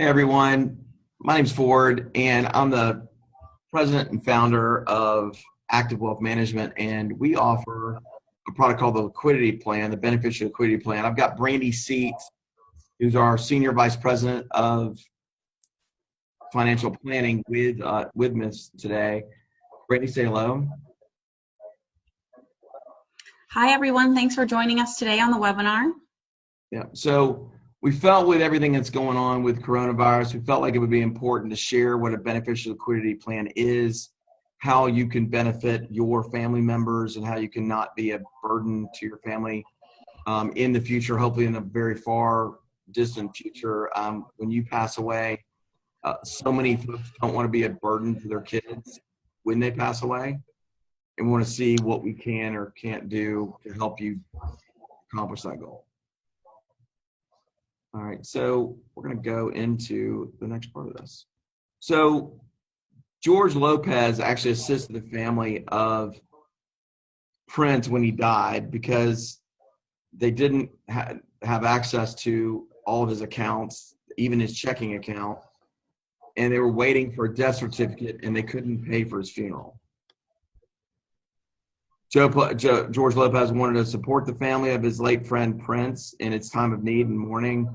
Hey everyone, my name's Ford and I'm the president and founder of Active Wealth Management, and we offer a product called the Liquidity Plan, the Beneficiary Liquidity Plan. I've got Brandy Seat, who's our Senior Vice President of Financial Planning with me today. Brandy, say hello. Hi everyone, thanks for joining us today on the webinar. Yeah, so we felt with everything that's going on with coronavirus, we felt like it would be important to share what a beneficial liquidity plan is, how you can benefit your family members, and how you can not be a burden to your family in the future, hopefully in a very far distant future when you pass away. So many folks don't want to be a burden to their kids when they pass away, and want to see what we can or can't do to help you accomplish that goal. All right, so we're going to go into the next part of this. So George Lopez actually assisted the family of Prince when he died because they didn't have access to all of his accounts, even his checking account, and they were waiting for a death certificate and they couldn't pay for his funeral. George Lopez wanted to support the family of his late friend Prince in its time of need and mourning.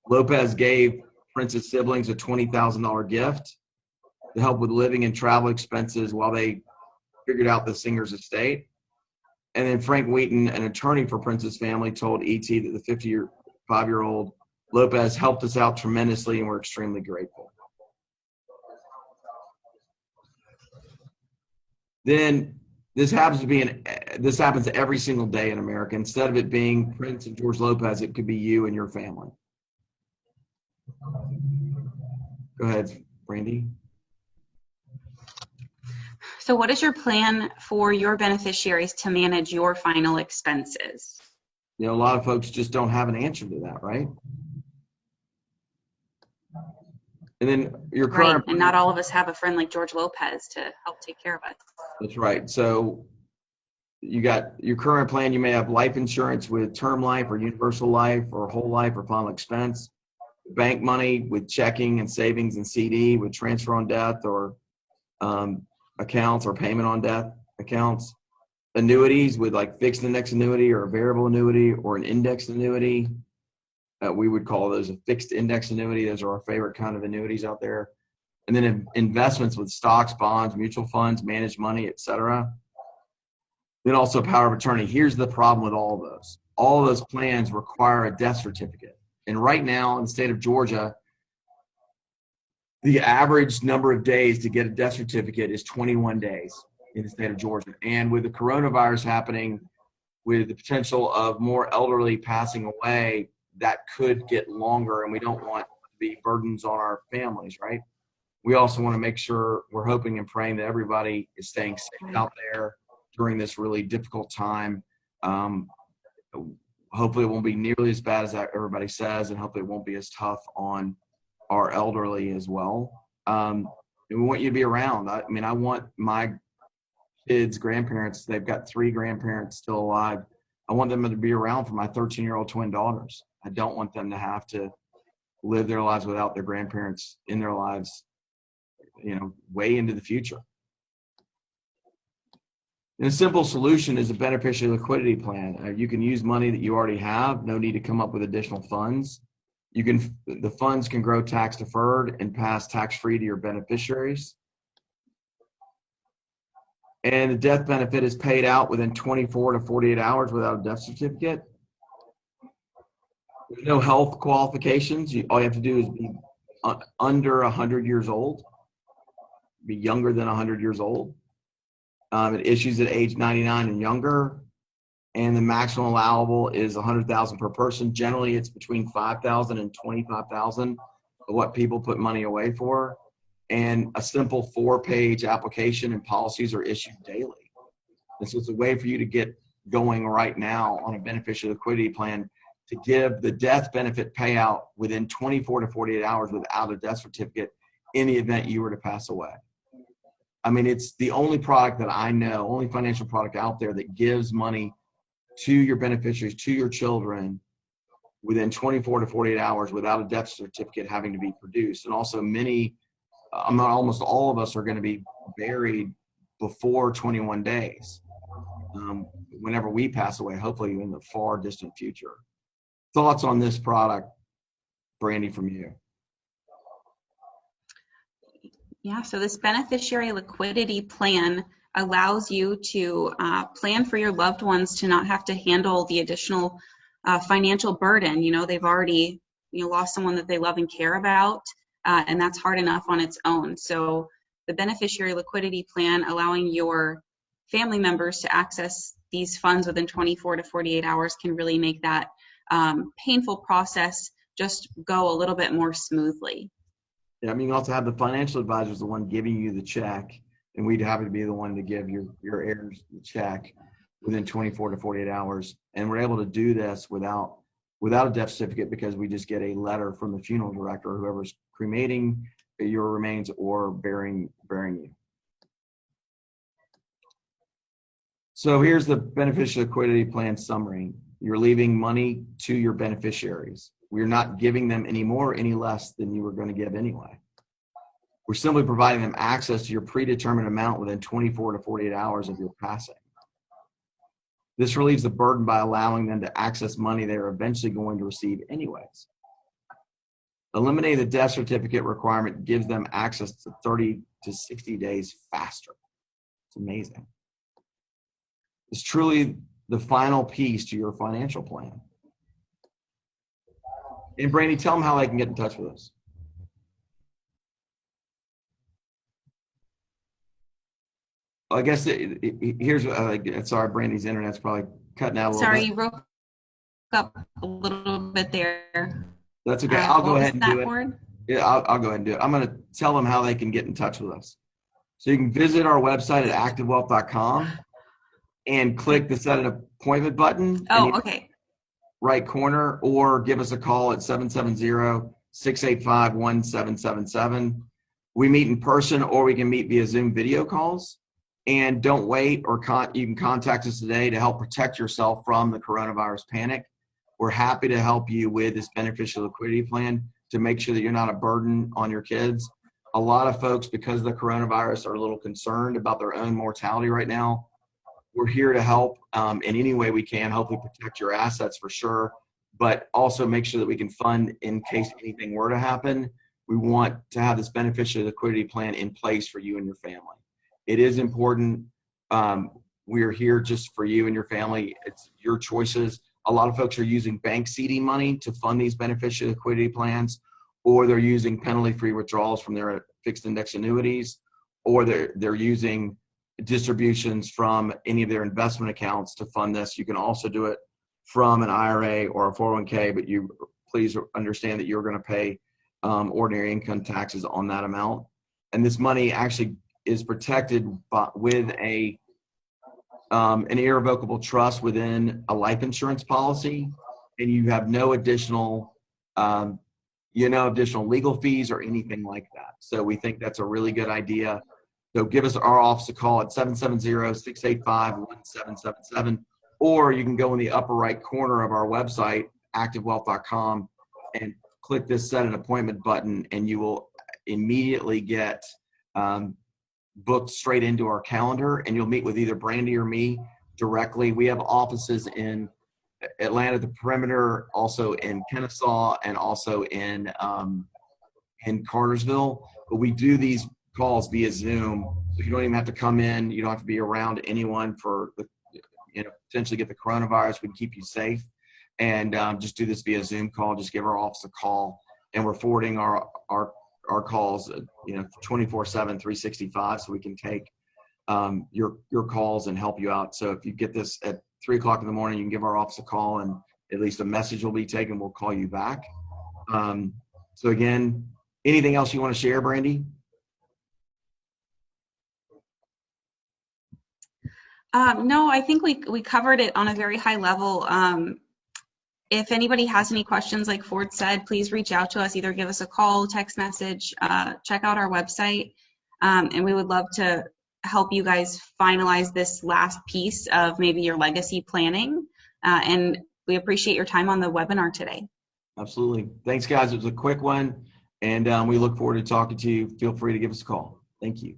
Lopez gave Prince's siblings a $20,000 gift to help with living and travel expenses while they figured out the singer's estate. And then Frank Wheaton, an attorney for Prince's family, told ET that the 55-year-old Lopez helped us out tremendously and we're extremely grateful. Then this happens every single day in America. Instead of it being Prince and George Lopez, it could be you and your family. Go ahead, Brandy. So what is your plan for your beneficiaries to manage your final expenses? You know, a lot of folks just don't have an answer to that, right? And then your current right, and not all of us have a friend like George Lopez to help take care of us. That's right. So you got your current plan. You may have life insurance with term life or universal life or whole life or final expense. Bank money with checking and savings and CD with transfer on death or accounts or payment on death accounts. Annuities with like fixed index annuity or a variable annuity or an indexed annuity. We would call those a fixed index annuity. Those are our favorite kind of annuities out there. And then investments with stocks, bonds, mutual funds, managed money, etc. Then also power of attorney. Here's the problem with all of those. All of those plans require a death certificate. And right now in the state of Georgia, the average number of days to get a death certificate is 21 days in the state of Georgia. And with the coronavirus happening, with the potential of more elderly passing away, that could get longer, and we don't want to be burdens on our families, right? We also want to make sure we're hoping and praying that everybody is staying safe out there during this really difficult time. Hopefully it won't be nearly as bad as everybody says, and hopefully it won't be as tough on our elderly as well. And we want you to be around. I mean, I want my kids' grandparents, they've got 3 grandparents still alive. I want them to be around for my 13-year-old twin daughters. I don't want them to have to live their lives without their grandparents in their lives, you know, way into the future. And a simple solution is a beneficiary liquidity plan. You can use money that you already have. No need to come up with additional funds. The funds can grow tax deferred and pass tax free to your beneficiaries. And the death benefit is paid out within 24 to 48 hours without a death certificate. There's no health qualifications. All you have to do is be under 100 years old, be younger than 100 years old. It issues at age 99 and younger, and the maximum allowable is $100,000 per person. Generally, it's between $5,000 and $25,000 of what people put money away for. And a simple 4-page application and policies are issued daily. And so it's a way for you to get going right now on a beneficiary liquidity plan to give the death benefit payout within 24 to 48 hours without a death certificate in the event you were to pass away. I mean, it's the only product that I know, only financial product out there that gives money to your beneficiaries, to your children, within 24 to 48 hours without a death certificate having to be produced. And also almost all of us are going to be buried before 21 days. Whenever we pass away, hopefully in the far distant future. Thoughts on this product, Brandy, from you? Yeah, so this beneficiary liquidity plan allows you to plan for your loved ones to not have to handle the additional financial burden. They've already lost someone that they love and care about, and that's hard enough on its own. So the beneficiary liquidity plan, allowing your family members to access these funds within 24 to 48 hours, can really make that painful process just go a little bit more smoothly. Yeah, you also have the financial advisor is the one giving you the check, and we'd happy to be the one to give your heirs the check within 24 to 48 hours. And we're able to do this without a death certificate because we just get a letter from the funeral director, whoever's cremating your remains or burying you. So here's the beneficiary liquidity plan summary. You're leaving money to your beneficiaries. We're not giving them any more, any less than you were going to give anyway. We're simply providing them access to your predetermined amount within 24 to 48 hours of your passing. This relieves the burden by allowing them to access money they're eventually going to receive anyways. Eliminating the death certificate requirement gives them access to 30 to 60 days faster. It's amazing. It's truly the final piece to your financial plan. And Brandy, tell them how they can get in touch with us. I guess here's, sorry, Brandy's internet's probably cutting out a little bit. Sorry, you broke up a little bit there. That's okay. I'll go ahead and do it. Word? Yeah, I'll go ahead and do it. I'm going to tell them how they can get in touch with us. So you can visit our website at activewealth.com and click the set an appointment button. Oh, okay. Right corner, or give us a call at 770-685-1777. We meet in person, or we can meet via Zoom video calls. And don't wait, or you can contact us today to help protect yourself from the coronavirus panic. We're happy to help you with this beneficial liquidity plan to make sure that you're not a burden on your kids. A lot of folks, because of the coronavirus, are a little concerned about their own mortality right now. We're here to help in any way we can, hopefully protect your assets for sure, but also make sure that we can fund in case anything were to happen. We want to have this beneficiary liquidity plan in place for you and your family. It is important. We're here just for you and your family. It's your choices. A lot of folks are using bank CD money to fund these beneficiary liquidity plans, or they're using penalty-free withdrawals from their fixed index annuities, or they're using distributions from any of their investment accounts to fund this. You can also do it from an IRA or a 401k, but you please understand that you're going to pay ordinary income taxes on that amount. And this money actually is protected with an irrevocable trust within a life insurance policy, and you have no additional additional legal fees or anything like that. So we think that's a really good idea. So give us our office a call at 770-685-1777, or you can go in the upper right corner of our website, activewealth.com, and click this set an appointment button, and you will immediately get booked straight into our calendar, and you'll meet with either Brandy or me directly. We have offices in Atlanta, the perimeter, also in Kennesaw, and also in Cartersville. But we do these calls via Zoom, so you don't even have to come in. You don't have to be around anyone for potentially get the coronavirus. We can keep you safe, and just do this via Zoom call. Just give our office a call, and we're forwarding our calls 24/7, 365, so we can take your calls and help you out. So if you get this at 3 o'clock in the morning, you can give our office a call, and at least a message will be taken. We'll call you back. So again, anything else you want to share, Brandy? No, I think we covered it on a very high level. If anybody has any questions, like Ford said, please reach out to us. Either give us a call, text message, check out our website, and we would love to help you guys finalize this last piece of maybe your legacy planning. And we appreciate your time on the webinar today. Absolutely. Thanks, guys. It was a quick one, and we look forward to talking to you. Feel free to give us a call. Thank you.